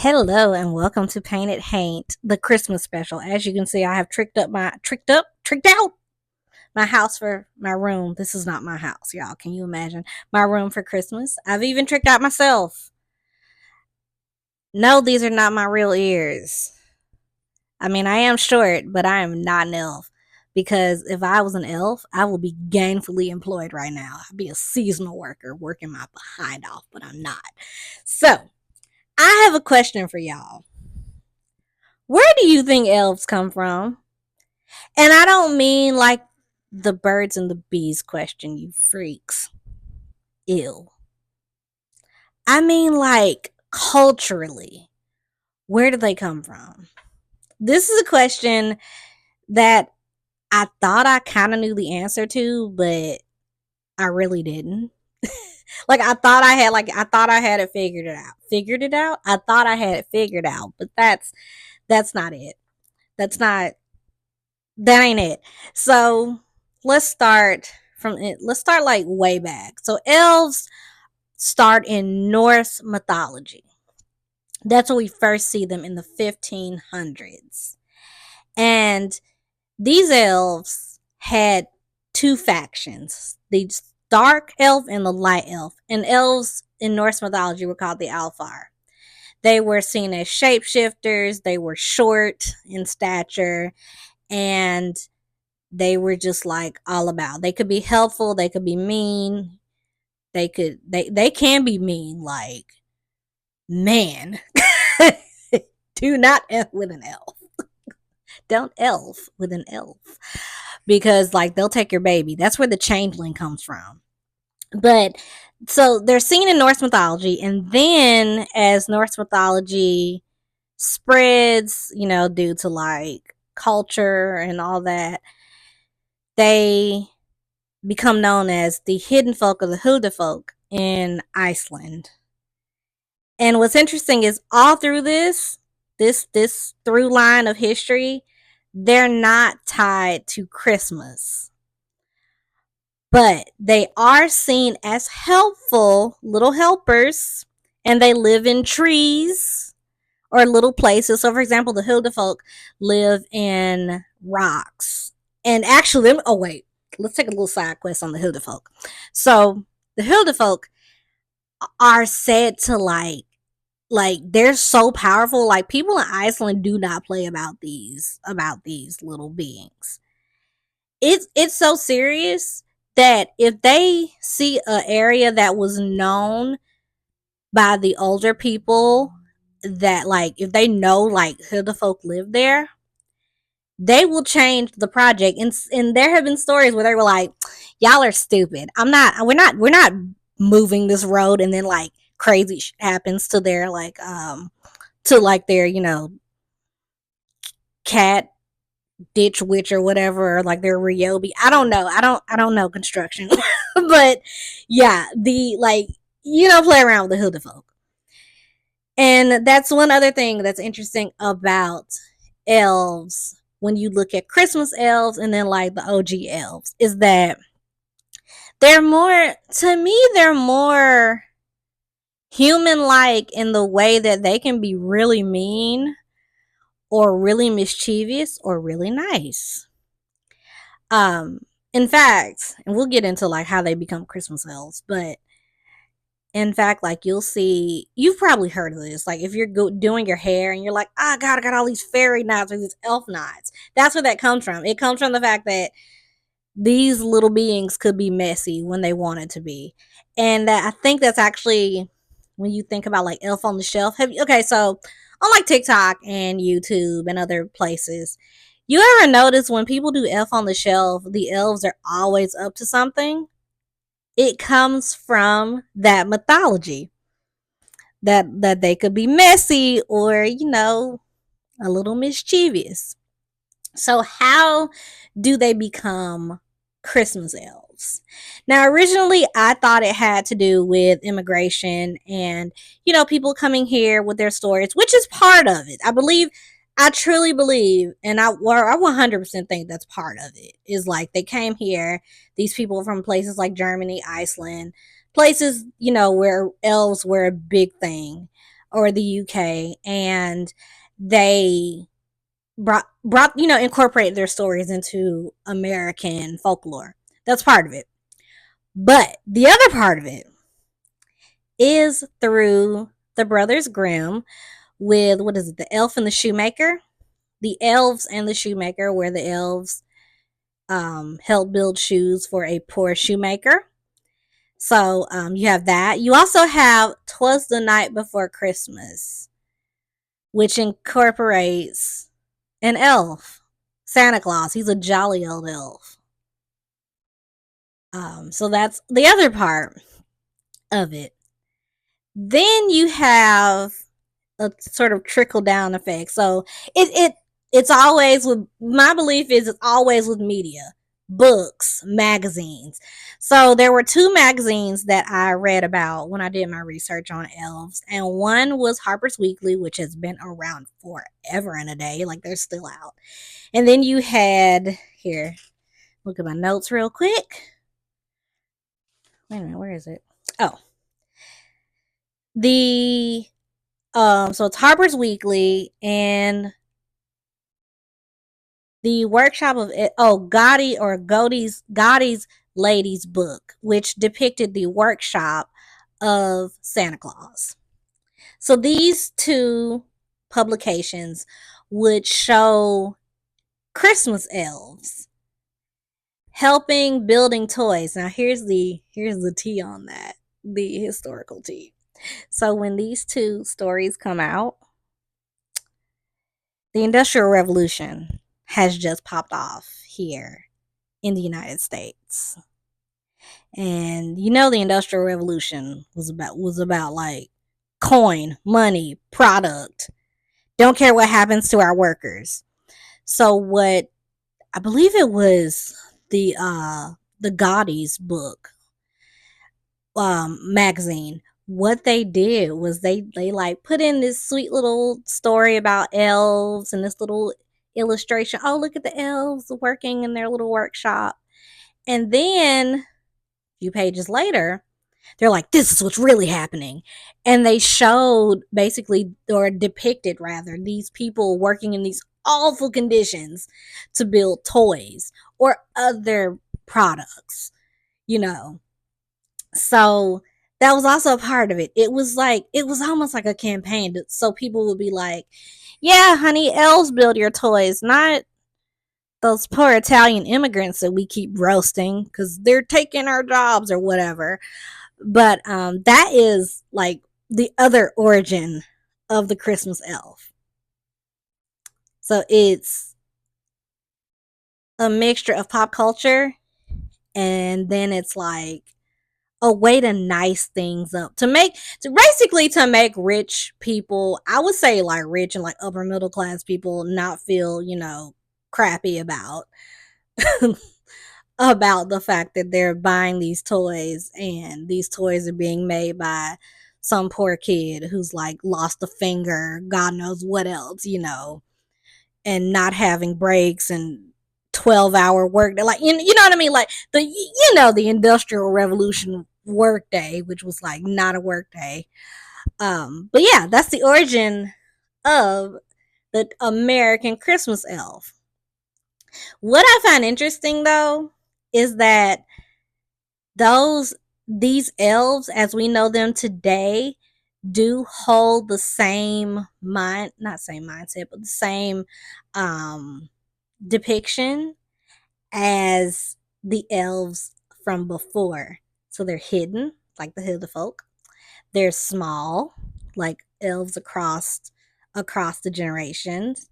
Hello and welcome to Painted Haint, the Christmas special. As you can see, I have tricked out my house for my room. This is not my house, y'all. Can you imagine my room for Christmas? I've even tricked out myself. No, these are not my real ears. I mean, I am short, but I am not an elf. Because if I was an elf, I would be gainfully employed right now. I'd be a seasonal worker working my behind off, but I'm not. So, I have a question for y'all. Where do you think elves come from? And I don't mean like the birds and the bees question, you freaks. Ew. I mean like culturally. Where do they come from? This is a question that I thought I kind of knew the answer to, but I really didn't. Like I thought I had it figured it out. Figured it out? I thought I had it figured out, but that's not it. That's not that ain't it. So let's start from it. Let's start like way back. So elves start in Norse mythology. That's where we first see them in the 1500s. And these elves had two factions, the dark elf and the light elf. And elves in Norse mythology were called the Alfar. They were seen as shapeshifters, they were short in stature, and they were just like all about. They could be helpful, they could be mean, they can be mean, like, man. Do not elf with an elf. Don't elf with an elf. Because like they'll take your baby. That's where the changeling comes from. But so they're seen in Norse mythology, and then as Norse mythology spreads, due to like culture and all that, they become known as the hidden folk or the Huda folk in Iceland. And what's interesting is all through this through line of history, they're not tied to Christmas. But they are seen as helpful little helpers, and they live in trees or little places. So for example, the Hilda folk live in rocks. And actually, oh wait, let's take a little side quest on the Hilda folk. So the Hilda folk are said to like they're so powerful. Like people in Iceland do not play about these little beings. It's so serious that if they see an area that was known by the older people, that like if they know like who the folk live there, they will change the project. And there have been stories where they were like, y'all are stupid. We're not moving this road, and then like crazy shit happens to their their, cat ditch witch or whatever, or like their Ryobi. I don't know. I don't know construction. But yeah, the like, play around with the Huda folk. And that's one other thing that's interesting about elves when you look at Christmas elves and then like the OG elves is that they're more human like in the way that they can be really mean or really mischievous or really nice. Um, in fact, and we'll get into like how they become Christmas elves, but in fact, like you've probably heard of this. Like if you're doing your hair and you're like, oh God, I got all these fairy knots or these elf knots. That's where that comes from. It comes from the fact that these little beings could be messy when they wanted to be. And I think that's actually when you think about like Elf on the Shelf. Okay, so on like TikTok and YouTube and other places, you ever notice when people do Elf on the Shelf, the elves are always up to something? It comes from that mythology. That they could be messy or, a little mischievous. So how do they become Christmas elves? Now, originally, I thought it had to do with immigration and, people coming here with their stories, which is part of it. I truly believe, and I 100% think that's part of it, is like they came here, these people from places like Germany, Iceland, places, where elves were a big thing. or the UK, and they brought incorporated their stories into American folklore. That's part of it. But the other part of it is through the Brothers Grimm with, what is it, the Elf and the Shoemaker? The Elves and the Shoemaker, where the elves helped build shoes for a poor shoemaker. So you have that. You also have "Twas the Night Before Christmas," which incorporates an elf, Santa Claus. He's a jolly old elf. So that's the other part of it. Then you have a sort of trickle down effect. So it's always with, my belief is, it's always with media, books, magazines. So there were two magazines that I read about when I did my research on elves, and one was Harper's Weekly, which has been around forever and a day, like they're still out. And then you had, here, look at my notes real quick. Wait a minute, where is it? Oh, the so it's Harper's Weekly and the workshop of Gotti's Ladies Book, which depicted the workshop of Santa Claus. So these two publications would show Christmas elves helping building toys. Now here's the tea on that, the historical tea. So when these two stories come out, the Industrial Revolution has just popped off here in the United States. And the Industrial Revolution was about like coin, money, product. Don't care what happens to our workers. So what, I believe it was the Gotti's book magazine, what they did was they like put in this sweet little story about elves and this little illustration. Oh, look at the elves working in their little workshop. And then a few pages later, they're like, this is what's really happening. And they showed, basically, or depicted rather, these people working in these awful conditions to build toys or other products, you know. So that was also a part of it. It was almost like a campaign, so people would be like, yeah, honey, elves build your toys, not those poor Italian immigrants that we keep roasting because they're taking our jobs or whatever. But that is like the other origin of the Christmas elf. So it's a mixture of pop culture, and then it's like a way to nice things up, to make rich people, I would say like rich and like upper middle class people, not feel crappy about the fact that they're buying these toys, and these toys are being made by some poor kid who's like lost a finger, God knows what else, and not having breaks and 12-hour work day. Like, you know what I mean? Like the Industrial Revolution work day, which was like not a work day. But yeah, that's the origin of the American Christmas elf. What I find interesting though is that those these elves as we know them today do hold the same mind not same mindset, but the same um depiction as the elves from before. So they're hidden, like the Hither folk. They're small, like elves across the generations,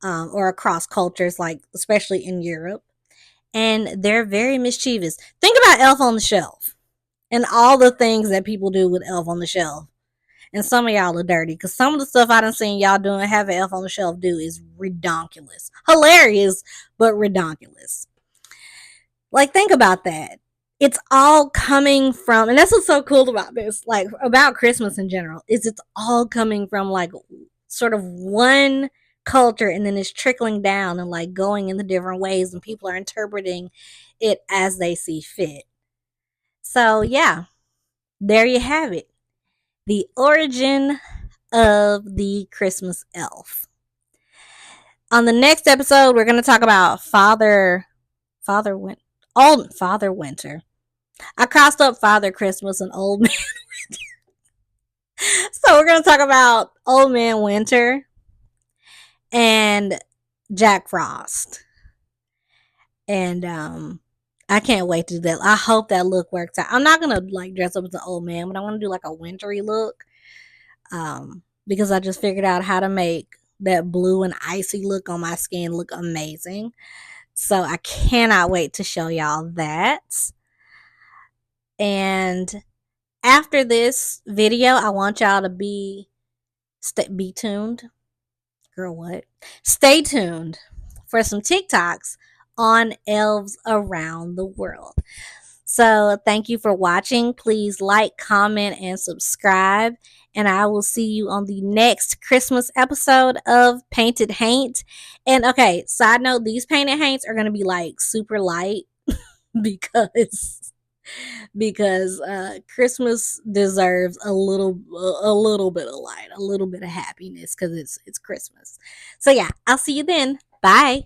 or across cultures, like especially in Europe. And they're very mischievous. Think about Elf on the Shelf and all the things that people do with Elf on the Shelf. And some of y'all are dirty because some of the stuff I done seen y'all doing, having Elf on the Shelf do, is redonkulous. Hilarious, but redonkulous. Like, think about that. It's all coming from, and that's what's so cool about this, like about Christmas in general, is it's all coming from like sort of one culture, and then it's trickling down and like going in the different ways, and people are interpreting it as they see fit. So, yeah, there you have it. The origin of the Christmas elf. On the next episode, we're going to talk about old Father Winter. I crossed up Father Christmas and Old Man. So we're going to talk about Old Man Winter and Jack Frost. And I can't wait to do that. I hope that look works out. I'm not gonna like dress up as an old man, but I want to do like a wintry look. Because I just figured out how to make that blue and icy look on my skin look amazing. So I cannot wait to show y'all that. And after this video, I want y'all to be tuned. Girl, what? Stay tuned for some TikToks on elves around the world. So thank you for watching. Please like, comment, and subscribe. And I will see you on the next Christmas episode of Painted Haint. And okay, side note, these painted haints are going to be like super light because Christmas deserves a little bit of light, a little bit of happiness because it's Christmas. So yeah, I'll see you then. Bye.